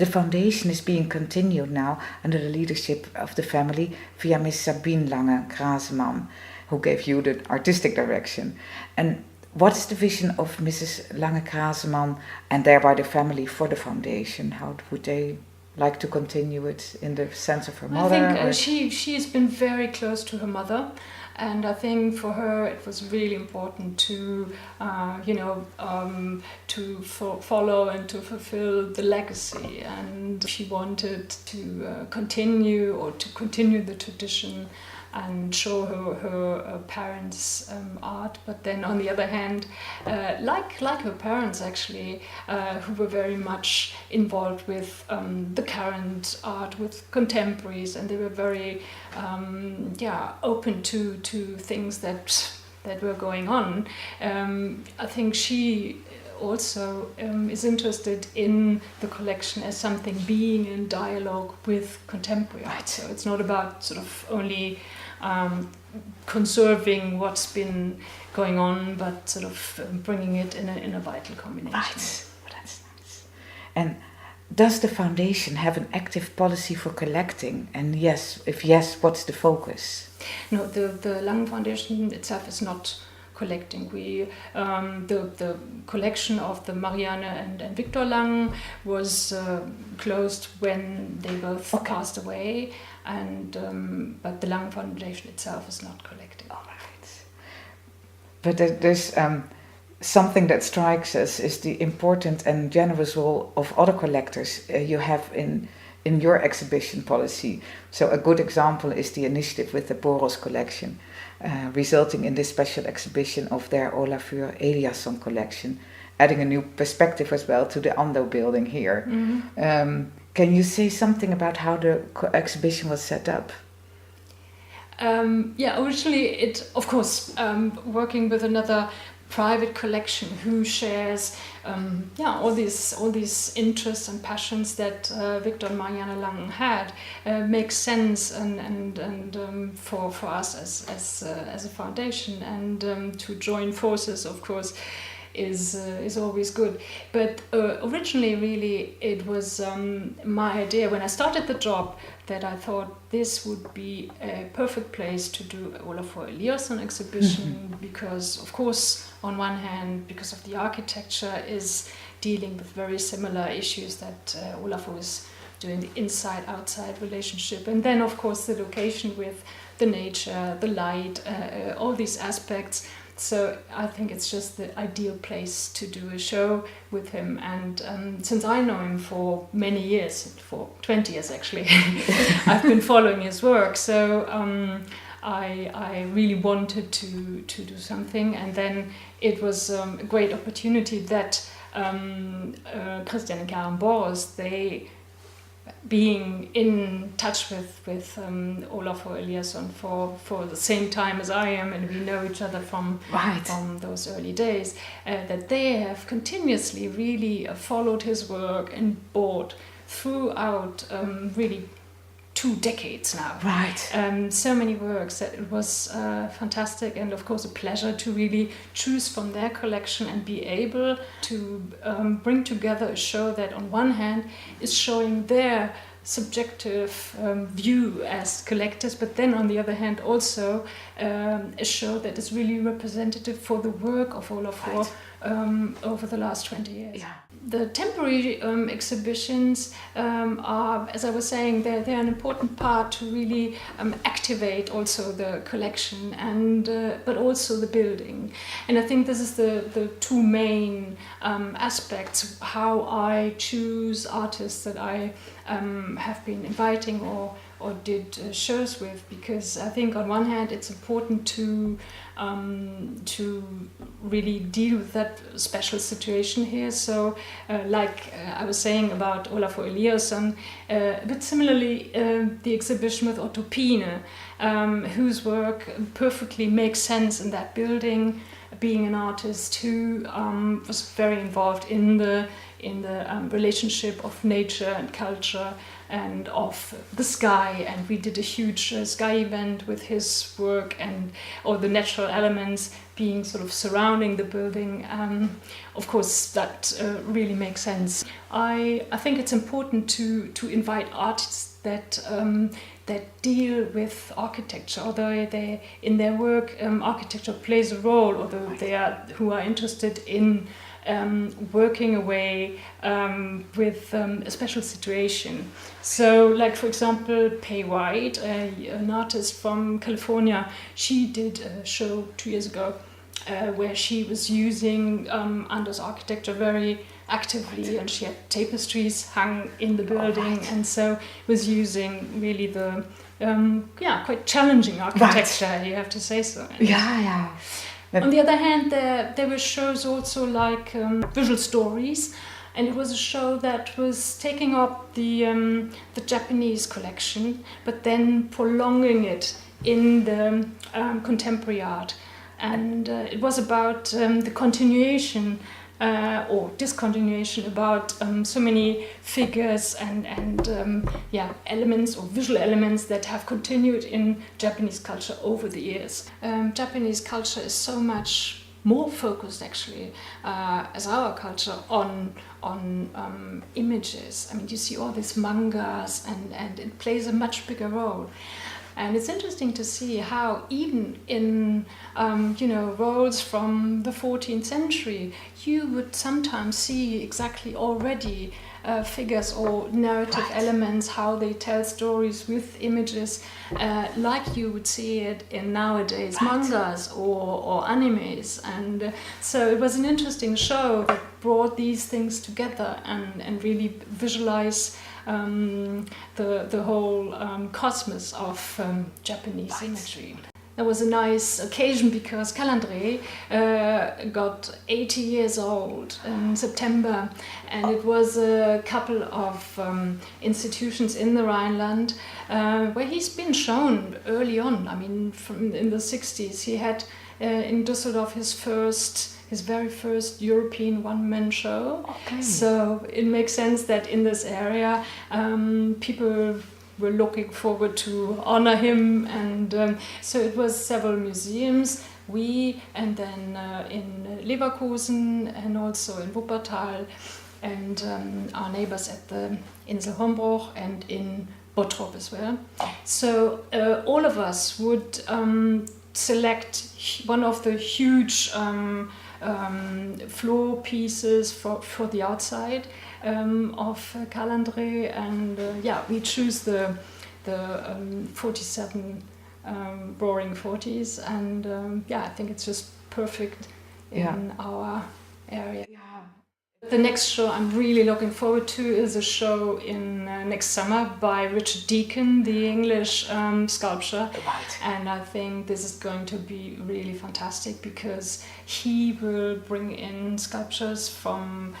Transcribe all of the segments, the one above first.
The foundation is being continued now under the leadership of the family via Miss Sabine Langen-Crasemann, who gave you the artistic direction. And what is the vision of Mrs. Langen-Crasemann and thereby the family for the foundation? How would they like to continue it in the sense of her mother? I think she has been very close to her mother. And I think for her it was really important to, follow and to fulfill the legacy. And she wanted to continue the tradition and show her parents' art. But then on the other hand, like her parents actually, who were very much involved with the current art, with contemporaries, and they were very open to things that were going on. I think she also is interested in the collection as something being in dialogue with contemporary art. So it's not about sort of only conserving what's been going on, but sort of bringing it in a vital combination. Right, well, that's nice. And does the foundation have an active policy for collecting? And if yes, what's the focus? No, the Langen Foundation itself is not collecting. We the collection of the Marianne and Victor Langen was closed when they both passed away, and but the Langen Foundation itself is not collecting. All right. But there's something that strikes us is the important and generous role of other collectors you have in your exhibition policy. So a good example is the initiative with the Boros collection, resulting in this special exhibition of their Olafur Eliasson collection, adding a new perspective as well to the Ando building here. Mm-hmm. Can you say something about how the exhibition was set up? Originally it, of course, working with another private collection who shares all these interests and passions that Victor and Marianne Langen had, makes sense and for us as a foundation, and to join forces, of course, is always good. But originally, really, it was my idea when I started the job that I thought this would be a perfect place to do Olafur Eliasson exhibition, because, of course, on one hand, because of the architecture, is dealing with very similar issues that Olafur is doing, the inside-outside relationship, and then, of course, the location with the nature, the light, all these aspects. So I think it's just the ideal place to do a show with him. And since I know him for many years, for 20 years actually, I've been following his work. So I really wanted to do something. And then it was a great opportunity that Christiane and Boros, they being in touch with Olafur Eliasson for the same time as I am, and we know each other from those early days, that they have continuously really followed his work and bought throughout really 2 decades now. Right. So many works that it was fantastic, and of course a pleasure to really choose from their collection and be able to bring together a show that on one hand is showing their subjective view as collectors, but then on the other hand also a show that is really representative for the work of Olafur over the last 20 years. Yeah. The temporary exhibitions are, as I was saying, they're an important part to really activate also the collection and but also the building. And I think this is the 2 main aspects how I choose artists that I have been inviting or did shows with, because I think on one hand it's important to really deal with that special situation here. So like I was saying about Olafur Eliasson, but similarly the exhibition with Otto Pine, whose work perfectly makes sense in that building, being an artist who was very involved in the relationship of nature and culture, and of the sky, and we did a huge sky event with his work and all the natural elements being sort of surrounding the building. Of course, that really makes sense. I think it's important to invite artists that deal with architecture, although they in their work architecture plays a role, although who are interested in working away with a special situation. So, like for example, Pei White, an artist from California, she did a show 2 years ago where she was using Anders architecture very actively, and she had tapestries hung in the building, and so was using really the quite challenging architecture, you have to say so. On the other hand, there were shows also like visual stories, and it was a show that was taking up the Japanese collection, but then prolonging it in the contemporary art. And it was about the continuation or discontinuation about so many figures and elements or visual elements that have continued in Japanese culture over the years. Japanese culture is so much more focused actually as our culture on images. I mean, you see all these mangas and it plays a much bigger role. And it's interesting to see how even in roles from the 14th century, you would sometimes see exactly already figures or narrative elements, how they tell stories with images, like you would see it in nowadays mangas or animes. And so it was an interesting show that brought these things together and really visualize the whole cosmos of Japanese imagery. It was a nice occasion because Calandre got 80 years old in September, and it was a couple of institutions in the Rhineland where he's been shown early on. I mean, in the 60s, he had in Düsseldorf his very first European one-man show. Okay. So it makes sense that in this area people were looking forward to honor him, and so it was several museums. And then in Leverkusen and also in Wuppertal, and our neighbors at the Insel Hombruch and in Bottrop as well. So all of us would select one of the huge floor pieces for the outside of Calandre, and we choose the 47 Roaring 40s, and I think it's just perfect in our area. The next show I'm really looking forward to is a show in next summer by Richard Deacon, the English sculptor. Right. And I think this is going to be really fantastic because he will bring in sculptures from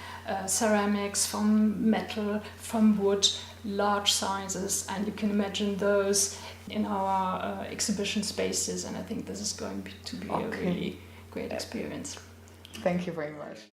ceramics, from metal, from wood, large sizes, and you can imagine those in our exhibition spaces, and I think this is going to be a really great experience. Thank you very much.